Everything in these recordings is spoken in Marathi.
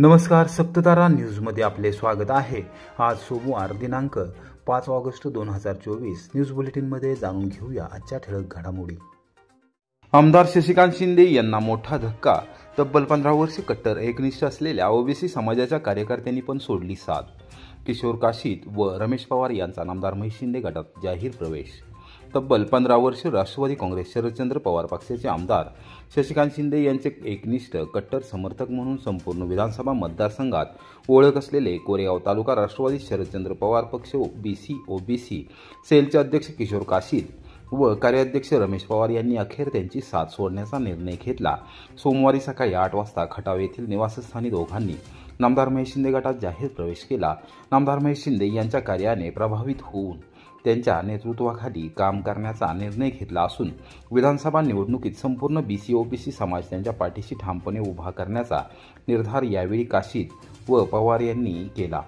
नमस्कार, सप्ततारा न्यूजमध्ये आपले स्वागत आहे। आज सोमवार दिनांक 5 ऑगस्ट 2024 न्यूज बुलेटिनमध्ये जाणून घेऊया आजच्या ठळक घडामोडी। आमदार शशिकांत शिंदे यांना मोठा धक्का। तब्बल 15 वर्षे कट्टर एकनिष्ठ असलेल्या ओबीसी समाजाच्या कार्यकर्त्यांनी पण सोडली साथ। किशोर काशीद व रमेश पवार यांचा नामदार महेश शिंदे गटात जाहीर प्रवेश। तब्बल 15 वर्ष राष्ट्रवादी काँग्रेस शरदचंद्र पवार पक्षाचे आमदार शशिकांत शिंदे यांचे एकनिष्ठ कट्टर समर्थक म्हणून संपूर्ण विधानसभा मतदारसंघात ओळख असलेले कोरेगाव तालुका राष्ट्रवादी शरदचंद्र पवार पक्ष ओबीसी सेलचे अध्यक्ष किशोर काशीद व कार्याध्यक्ष रमेश पवार यांनी अखेर त्यांची साथ सोडण्याचा निर्णय घेतला। सोमवारी सकाळी 8 वाजता खटाव येथील निवासस्थानी दोघांनी नामदार महेश शिंदे गटात जाहीर प्रवेश केला। नामदार महेश शिंदे यांच्या कार्याने प्रभावित होऊन त्यांच्या नेतृत्वाखाली काम करण्याचा निर्णय घेतला असून विधानसभा निवडणुकीत संपूर्ण ओबीसी समाज त्यांच्या पाठीशी ठामपणे उभा करण्याचा निर्धार यावेळी काशीद व पवार यांनी केला।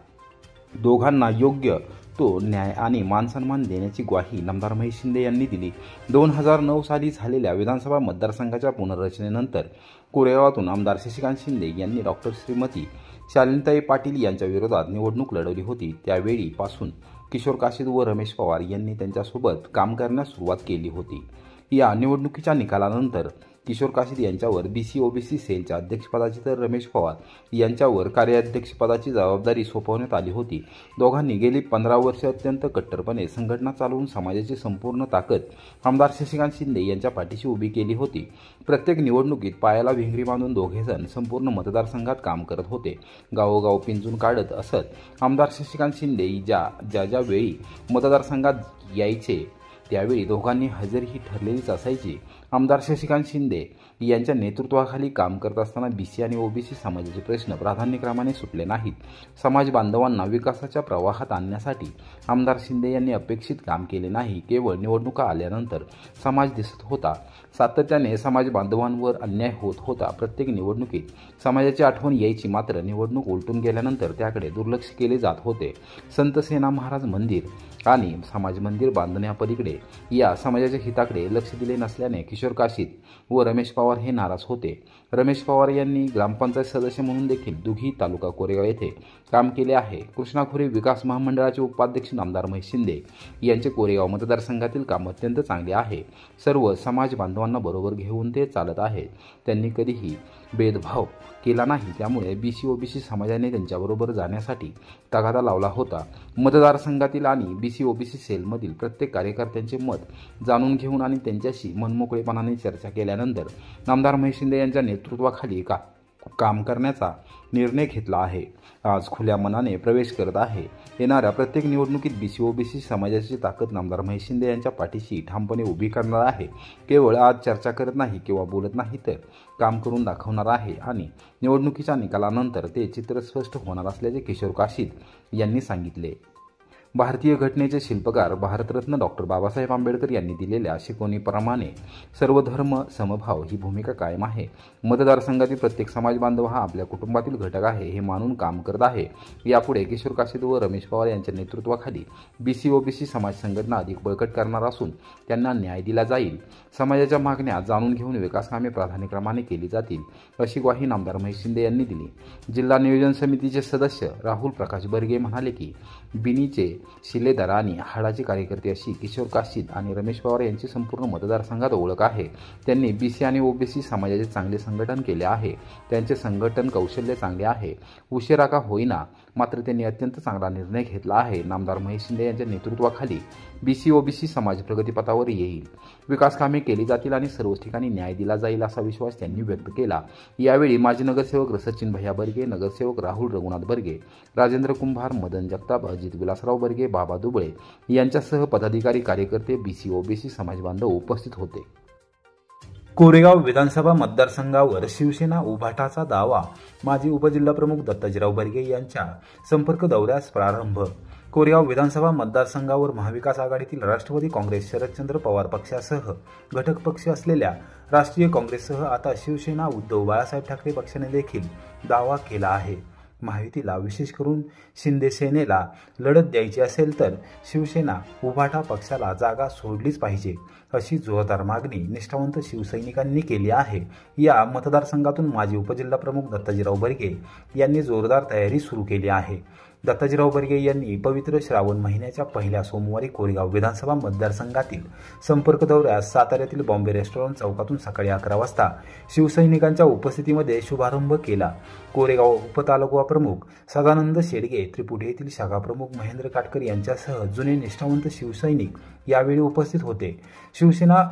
दोघांना योग्य तो न्याय आणि मानसन्मान देण्याची ग्वाही नामदार महेश शिंदे यांनी दिली। 2009 साली झालेल्या विधानसभा मतदारसंघाच्या पुनर्रचनेनंतर कोरेगावातून आमदार शशिकांत शिंदे यांनी डॉक्टर श्रीमती शालिनीताई पाटील यांच्या विरोधात निवडणूक लढवली होती। त्यावेळी पासून किशोर काशीद व रमेश पवार यांनी त्यांच्यासोबत काम करण्यास सुरुवात केली होती। या निवडणुकीच्या निकालानंतर किशोर काशीद यांच्यावर ओबीसी सेलच्या अध्यक्षपदाची तर रमेश पवार यांच्यावर कार्याध्यक्षपदाची जबाबदारी सोपवण्यात आली होती। दोघांनी गेली 15 वर्षे अत्यंत कट्टरपणे संघटना चालवून समाजाची संपूर्ण ताकद आमदार शशिकांत शिंदे यांच्या पाठीशी उभी केली होती। प्रत्येक निवडणुकीत पायाला भिंगरी बांधून दोघेजण संपूर्ण मतदारसंघात काम करत होते। गावोगाव पिंजून काढत असत। आमदार शशिकांत शिंदे ज्या वेळी मतदारसंघात यायचे त्यावेळी दोघांनी हजेरी ठरलेलीच असायची। आमदार शशिकांत शिंदे यांच्या नेतृत्वाखाली काम करत असताना बीसी आणि ओबीसी समाजाचे प्रश्न प्राधान्यक्रमाने सुटले नाहीत। समाज बांधवांना विकासाच्या प्रवाहात आणण्यासाठी आमदार शिंदे यांनी अपेक्षित काम केले नाही। केवळ निवडणुका आल्यानंतर समाज दिसत होता। सातत्याने समाज बांधवांवर अन्याय होत होता। प्रत्येक निवडणुकीत समाजाची आठवण यायची, मात्र निवडणूक उलटून गेल्यानंतर त्याकडे दुर्लक्ष केले जात होते। संत सेना महाराज मंदिर आणि समाज मंदिर बांधण्यापलीकडे या समाजाच्या हिताकडे लक्ष दिले नसल्याने किशोर काशीद व रमेश पवार हे नाराज होते। रमेश पवार यांनी ग्रामपंचायत सदस्य म्हणून देखील दुघी तालुका कोरेगाव येथे काम केले आहे। कृष्णाखोरी विकास महामंडळाचे उपाध्यक्ष नामदार महेश शिंदे यांचे कोरेगाव मतदारसंघातील काम अत्यंत चांगले आहे। सर्व समाज बांधवांना बरोबर घेऊन ते चालत आहेत। त्यांनी कधीही भेदभाव केला नाही, त्यामुळे ओबीसी समाजाने त्यांच्याबरोबर जाण्यासाठी तगादा लावला होता। मतदारसंघातील आणि ओबीसी सेलमधील प्रत्येक कार्यकर्त्यांचे मत जाणून घेऊन आणि त्यांच्याशी मनमोकळेपणाने चर्चा केल्यानंतर नामदार महेश शिंदे यांच्या नेतृत्वाखाली काम करण्याचा निर्णय घेतला आहे। आज खुल्या मनाने प्रवेश करत आहे। येणाऱ्या प्रत्येक निवडणुकीत ओबीसी समाजाची ताकद नामदार महेश शिंदे यांच्या पाठीशी ठामपणे उभी करणार आहे। केवळ आज चर्चा करत नाही किंवा बोलत नाही, तर काम करून दाखवणार आहे आणि निवडणुकीच्या निकालानंतर ते चित्र स्पष्ट होणार असल्याचे किशोर काशीद यांनी सांगितले। भारतीय घटनेचे शिल्पकार भारतरत्न डॉक्टर बाबासाहेब आंबेडकर यांनी दिलेल्या शिकवणीप्रमाणे सर्व धर्म समभाव ही भूमिका कायम आहे। मतदारसंघातील प्रत्येक समाज बांधव हा आपल्या कुटुंबातील घटक आहे हे मानून काम करत आहे। यापुढे किशोर काशीद व रमेश पवार यांच्या नेतृत्वाखाली ओबीसी समाज संघटना अधिक बळकट करणार असून त्यांना न्याय दिला जाईल। समाजाच्या मागण्या जाणून घेऊन विकास कामे प्राधान्यक्रमाने केली जातील, अशी ग्वाही नामदार महेश शिंदे यांनी दिली। जिल्हा नियोजन समितीचे सदस्य राहुल प्रकाश बर्गे म्हणाले की बिनीचे शिलेदार आणि हाडाचे कार्यकर्ते अशी किशोर काशीद आणि रमेश पवार यांची संपूर्ण मतदारसंघात ओळख आहे। त्यांनी बीसी आणि ओबीसी समाजाचे चांगले संघटन केले आहे। त्यांचे संघटन कौशल्य चांगले आहे। उशिरा का होईना, मात्र त्यांनी अत्यंत चांगला निर्णय घेतला आहे। नामदार महेश शिंदे यांच्या नेतृत्वाखाली ओबीसी समाज प्रगतीपथावर येईल, विकास कामे केली जातील आणि सर्व ठिकाणी न्याय दिला जाईल असा विश्वास त्यांनी व्यक्त केला। यावेळी माजी नगरसेवक सचिन भैया बर्गे, नगरसेवक राहुल रघुनाथ बर्गे, राजेंद्र कुंभार, मदन जगताप, अजित विलासराव बर्गे, बाबा दुबळे यांच्यासह पदाधिकारी, कार्यकर्ते, ओबीसी समाज बांधव उपस्थित होते। कोरेगाव विधानसभा मतदारसंघावर शिवसेना उभाटाचा दावा। माजी उपजिल्हाप्रमुख दत्ताजीराव बर्गे यांच्या संपर्क दौऱ्यास प्रारंभ। कोरेगाव विधानसभा मतदारसंघावर महाविकास आघाडीतील राष्ट्रवादी काँग्रेस शरदचंद्र पवार पक्षासह घटक पक्ष असलेल्या राष्ट्रीय काँग्रेससह आता शिवसेना उद्धव बाळासाहेब ठाकरे पक्षाने देखील दावा केला आहे। महायुतीला विशेष करून शिंदे सेनेला लढत द्यायची असेल तर शिवसेना उभाटा पक्षाला जागा सोडलीच पाहिजे अशी जोरदार मागणी निष्ठावंत शिवसैनिकांनी केली आहे। या मतदारसंघातून माजी उपजिल्हाप्रमुख दत्ताजीराव बर्गे यांनी जोरदार तयारी सुरू केली आहे। दत्ताजीराव बर्गे यांनी पवित्र श्रावण महिन्याच्या पहिल्या सोमवारी कोरेगाव विधानसभा मतदारसंघातील संपर्क दौऱ्यात साताऱ्यातील बॉम्बे रेस्टॉरंट चौकातून सकाळी 11 वाजता शिवसैनिकांच्या उपस्थितीमध्ये शुभारंभ केला। कोरेगाव उपतालुका प्रमुख सदानंद शेडगे, त्रिपुटी येथील शाखा प्रमुख महेंद्र काटकर यांच्यासह जुने निष्ठावंत शिवसैनिक यावेळी उपस्थित होते। शिवसेना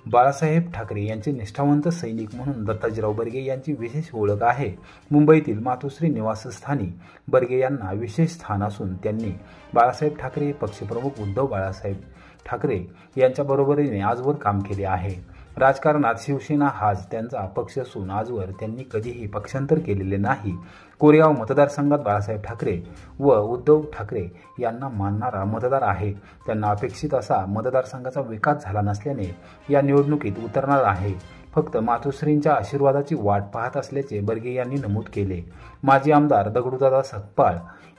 बाळासाहेब ठाकरे यांचे निष्ठावंत सैनिक म्हणून दत्ताजीराव बर्गे यांची विशेष ओळख आहे। मुंबईतील मातोश्री निवासस्थानी बर्गे यांना विशेष स्थान असून त्यांनी बाळासाहेब ठाकरे, पक्षप्रमुख उद्धव बाळासाहेब ठाकरे यांच्या बरोबरीने आजवर काम केले आहे। राजकारणात शिवसेना हाच त्यांचा पक्ष असून आजवर त्यांनी कधीही पक्षांतर केलेले नाही। कोरेगाव मतदारसंघात बाळासाहेब ठाकरे व उद्धव ठाकरे यांना मानणारा मतदार आहे। त्यांना अपेक्षित असा मतदारसंघाचा विकास झाला नसल्याने या निवडणुकीत उतरणार आहे। फक्त मातोश्रींच्या आशीर्वादाची वाट पाहत असल्याचे बर्गे यांनी नमूद केले। माजी आमदार दगडूदादा सकपाळ,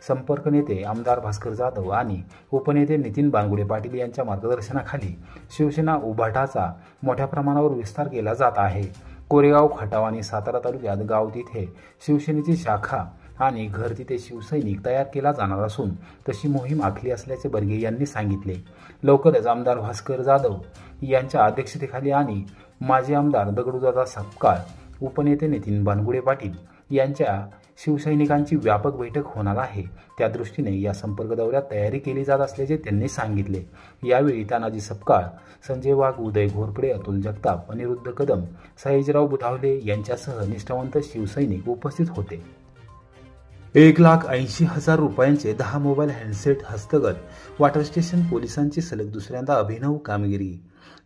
संपर्क नेते आमदार भास्कर जाधव आणि उपनेते नितीन बानगुडे पाटील यांच्या मार्गदर्शनाखाली शिवसेना उभाटाचा मोठ्या प्रमाणावर विस्तार केला जात आहे। कोरेगाव, खटाव आणि सातारा तालुक्यात गाव तिथे शिवसेनेची शाखा आणि घर तिथे शिवसैनिक तयार केला जाणार असून तशी मोहीम आखली असल्याचे बर्गे यांनी सांगितले। लवकरच आमदार भास्कर जाधव यांच्या अध्यक्षतेखाली आणि माजी आमदार दगडूदादा सकपाळ, उपनेते नितीन बानगुडे पाटील यांच्या शिवसैनिकांची व्यापक बैठक होणार आहे। त्या दृष्टीने या संपर्क दौऱ्यात तयारी केली जात असल्याचे त्यांनी सांगितले। यावेळी तानाजी सकपाळ, संजय वाघ, उदय घोरपडे, अतुल जगताप, अनिरुद्ध कदम, सयाजीराव बुधावले यांच्यासह निष्ठावंत शिवसैनिक उपस्थित होते। 1,80,000 रुपयांचे 10 मोबाईल हँडसेट हस्तगत, वॉटर स्टेशन पोलिसांची सलग दुसऱ्यांदा अभिनव कामगिरी।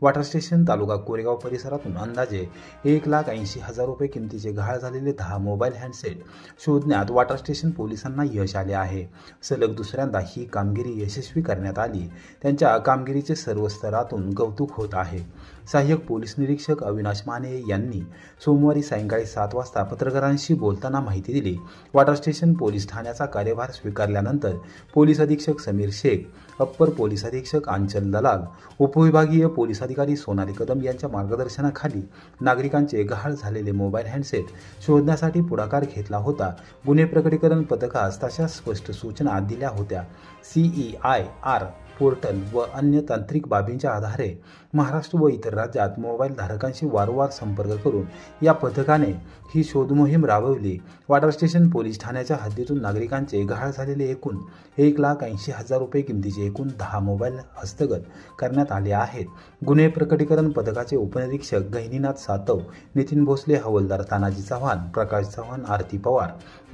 वॉटर स्टेशन तालुका कोरेगाव परिसरातून अंदाजे 1,80,000 रुपये किमतीचे गहाळ झालेले 10 मोबाईल हँडसेट शोधण्यात वॉटर स्टेशन पोलिसांना यश आले आहे। सलग दुसऱ्यांदा ही कामगिरी यशस्वी करण्यात आली। त्यांच्या कामगिरीचे सर्व स्तरातून कौतुक होत आहे। सहाय्यक पोलीस निरीक्षक अविनाश माने यांनी सोमवारी सायंकाळी 7 वाजता पत्रकारांशी बोलताना माहिती दिली। वॉटर स्टेशन पोलीस ठाण्याचा कार्यभार स्वीकारल्यानंतर पोलीस अधीक्षक समीर शेख, अप्पर पोलीस अधीक्षक आंचल दलाल, उपविभागीय पोलीस अधिकारी सोनाली कदम यांच्या मार्गदर्शनाखाली नागरिकांचे गहाळ झालेले मोबाईल हँडसेट शोधण्यासाठी पुढाकार घेतला होता। गुन्हे प्रकटीकरण पथकास तशा स्पष्ट सूचना दिल्या होत्या। CEIR पोर्टल व अन्य तांत्रिक बाबींच्या आधारे महाराष्ट्र व इतर राज्यात मोबाईल धारकांशी वारंवार संपर्क करून या पथकाने ही शोध मोहीम राबवली। वॉटर स्टेशन पोलीस ठाण्याच्या हद्दीतून नागरिकांचे गहाळ झालेले एकूण 1,80,000 रुपये किमतीचे एकूण 10 मोबाईल हस्तगत करण्यात आले आहेत। गुन्हे प्रकटीकरण पथकाचे उपनिरीक्षक गहिनीनाथ सातव, नितीन भोसले, हवालदार तानाजी चव्हाण, प्रकाश चव्हाण, आरती पवार,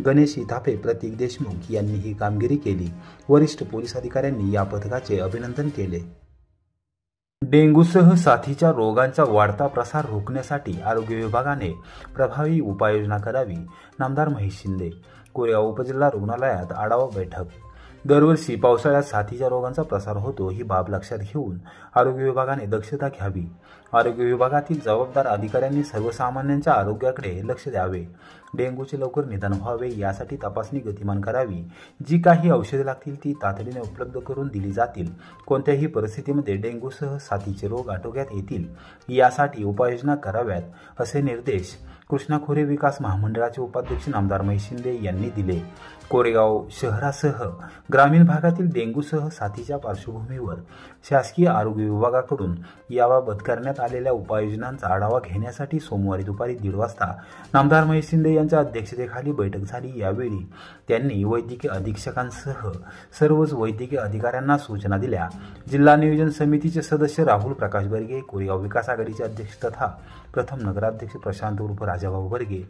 गणेश इथापे, प्रतीक देशमुख यांनी ही कामगिरी केली। वरिष्ठ पोलीस अधिकाऱ्यांनी या पथकाचे अभिनंदन केले। डेंग्यूसह साथीच्या रोगांचा वाढता प्रसार रोखण्यासाठी आरोग्य विभागाने प्रभावी उपाययोजना करावी, नामदार महेश शिंदे। कोरेगाव उपजिल्हा रुग्णालयात आढावा बैठक। दरवर्षी पावसाळ्यात साथीच्या रोगांचा प्रसार होतो, ही बाब लक्षात घेऊन आरोग्य विभागाने दक्षता घ्यावी। आरोग्य विभागातील जबाबदार अधिकाऱ्यांनी सर्वसामान्यांच्या आरोग्याकडे लक्ष द्यावे। डेंग्यूचे लवकर निदान व्हावे यासाठी तपासणी गतिमान करावी। जी काही औषधे लागतील ती तातडीने उपलब्ध करून दिली जातील। कोणत्याही परिस्थितीमध्ये डेंग्यूसह साथीचे रोग आटोक्यात येतील यासाठी उपाययोजना कराव्यात असे निर्देश कृष्णा खोरे विकास महामंडळाचे उपाध्यक्ष नामदार महेश शिंदे यांनी दिले। कोरेगाव शहरासह ग्रामीण भागातील डेंग्यूसह साथीच्या पार्श्वभूमीवर शासकीय आरोग्य विभागाकडून याबाबत करण्यात आलेल्या उपाययोजनांचा आढावा घेण्यासाठी सोमवारी दुपारी 1:30 वाजता नामदार महेश शिंदे यांच्या अध्यक्षतेखाली बैठक झाली। यावेळी त्यांनी वैद्यकीय अधीक्षकांसह सर्वच वैद्यकीय अधिकाऱ्यांना सूचना दिल्या। जिल्हा नियोजन समितीचे सदस्य राहुल प्रकाश बर्गे, कोरेगाव विकास आघाडीचे अध्यक्ष तथा प्रथम नगराध्यक्ष प्रशांत उर्फ राजाभाऊ बर्गे,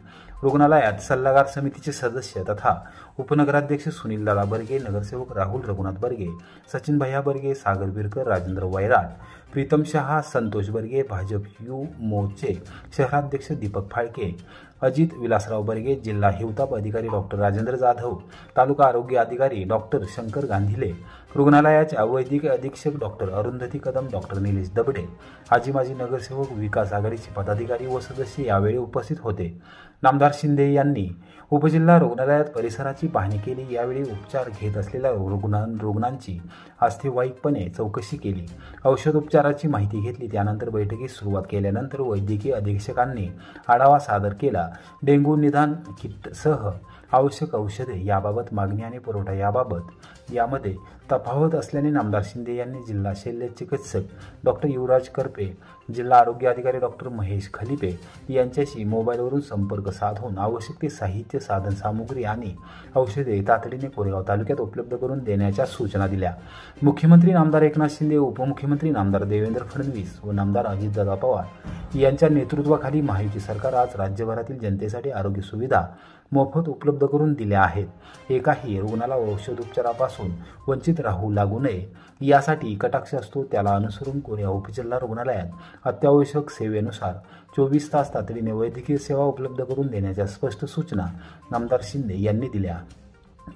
रुग्णालयात सल्लागार समितीचे सदस्य तथा उपनगराध्यक्ष सुनील दादा बर्गे, नगरसेवक राहुल रघुनाथ बर्गे, सचिन भैया बर्गे, सागर बिरकर, राजेंद्र वैराट, प्रीतम शहा, संतोष बर्गे, भाजप यू मोर्चे शहराध्यक्ष दीपक फाळके, अजित विलासराव बर्गे, जिल्हा हिवताप अधिकारी डॉक्टर राजेंद्र जाधव, तालुका आरोग्य अधिकारी डॉक्टर शंकर गांधीले, रुग्णालयाच्या वैद्यकीय अधीक्षक डॉक्टर अरुंधती कदम, डॉक्टर निलेश दबडे, आजी माजी नगरसेवक, विकास आघाडीचे पदाधिकारी व सदस्य यावेळी उपस्थित होते। नामदार शिंदे यांनी उपजिल्हा रुग्णालयात परिसराची पाहणी केली। यावेळी उपचार घेत असलेल्या रुग्णांची अस्थिवाईकपणे चौकशी केली, औषधोपचाराची माहिती घेतली। त्यानंतर बैठकीस सुरुवात केल्यानंतर वैद्यकीय अधीक्षकांनी आढावा सादर केला। डेंग्यू निदान किटसह आवश्यक औषधे याबाबत मागणी आणि पुरवठा यामध्ये तफावत असल्याने नामदार शिंदे यांनी जिल्हा शल्य चिकित्सक डॉक्टर युवराज करपे, जिल्हा आरोग्य अधिकारी डॉक्टर महेश खलिपे यांच्याशी मोबाईलवरून संपर्क साधून आवश्यक ते साहित्य, साधनसामुग्री आणि औषधे तातडीने कोरेगाव तालुक्यात उपलब्ध करून देण्याच्या सूचना दिल्या। मुख्यमंत्री नामदार एकनाथ शिंदे, उपमुख्यमंत्री नामदार देवेंद्र फडणवीस व नामदार अजितदादा पवार यांच्या नेतृत्वाखाली महायुती सरकार आज राज्यभरातील जनतेसाठी आरोग्य सुविधा मोफत उपलब्ध करून दिल्या आहेत। एकाही रुग्णाला औषधोपचारापासून वंचित राहू लागू नये यासाठी कटाक्ष असतो, त्याला अनुसरून कोरेगाव उपजिल्हा रुग्णालयात अत्यावश्यक सेवेनुसार 24 तास तातडीने वैद्यकीय सेवा उपलब्ध करून देण्याच्या स्पष्ट सूचना नामदार शिंदे यांनी दिल्या।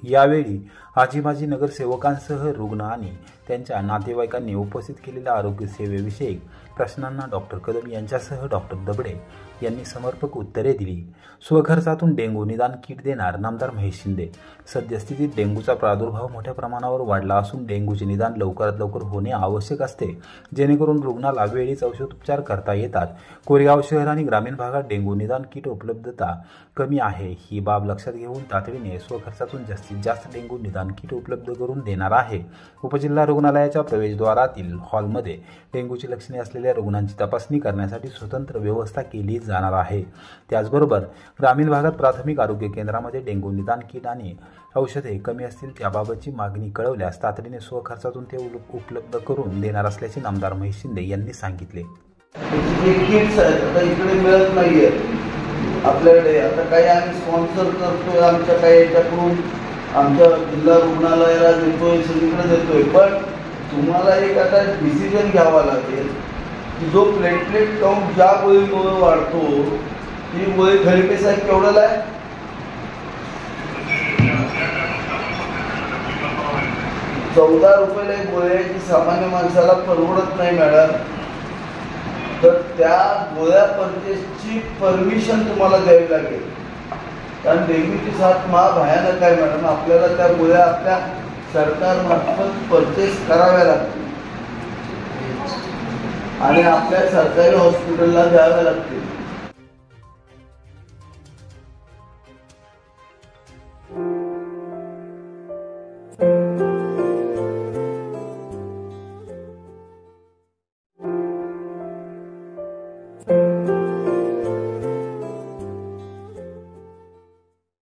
यावेळी आजी माजी नगरसेवकांसह रुग्ण आणि त्यांच्या नातेवाईकांनी उपस्थित केलेल्या आरोग्य सेवेविषयक प्रश्नांना डॉक्टर कदम यांच्यासह डॉक्टर दबडे यांनी समर्पक उत्तरे दिली। स्वखर्चातून डेंग्यू निदान किट देणार नामदार महेश शिंदे। सद्यस्थितीत डेंग्यूचा प्रादुर्भाव मोठ्या प्रमाणावर वाढला असून डेंग्यूचे निदान लवकरात लवकर होणे आवश्यक असते, जेणेकरून रुग्णाला वेळीच औषधोपचार करता येतात। कोरेगाव शहर आणि ग्रामीण भागात डेंग्यू निदान किट उपलब्धता कमी आहे, ही बाब लक्षात घेऊन तातडीने स्वखर्चातून जास्तीत जास्त डेंग्यू निदान किट उपलब्ध करून देणार आहे। उपजिल्हा रुग्णालयाच्या प्रवेशद्वारातील हॉलमध्ये डेंग्यूची लक्षणे असलेल्या रुग्णांची तपासणी करण्यासाठी स्वतंत्र व्यवस्था केली जाणार आहे। त्याचबरोबर ग्रामीण भागात प्राथमिक आरोग्य केंद्रामध्ये डेंग्यू निदान किट आणि औषधे कमी असतील त्याबाबतची मागणी कळवल्यास तातडीने स्वखर्चातून ते उपलब्ध करून देणार असल्याचे नामदार महेश शिंदे यांनी सांगितले। इकडे मिळत नाहीये आपल्याकडे, आता काही आम्ही स्पॉन्सर करतोय, आमच्या काही याच्याकडून आमच्या जिल्हा रुग्णालयाला देतोय, सगळीकडे देतोय, पण तुम्हाला एक आता डिसिजन घ्यावा लागेल की जो प्लेटलेट काउंट ज्या गोळीमुळे वाढतो ती गोळी खलिपे साहेब केवढ्याला आहे? 14 रुपयाला एक गोळी आहे जी सामान्य माणसाला परवडत नाही मॅडम। तर त्या गोळ्या परचेसची परमिशन तुम्हाला द्यावी लागेल, कारण डेंग्यूची साथ महाभयानक आहे मॅडम। आपल्याला त्या गोळ्या आपल्या सरकारमार्फत परचेस कराव्या लागतील आणि आपल्या सरकारी हॉस्पिटलला द्याव्या लागतील।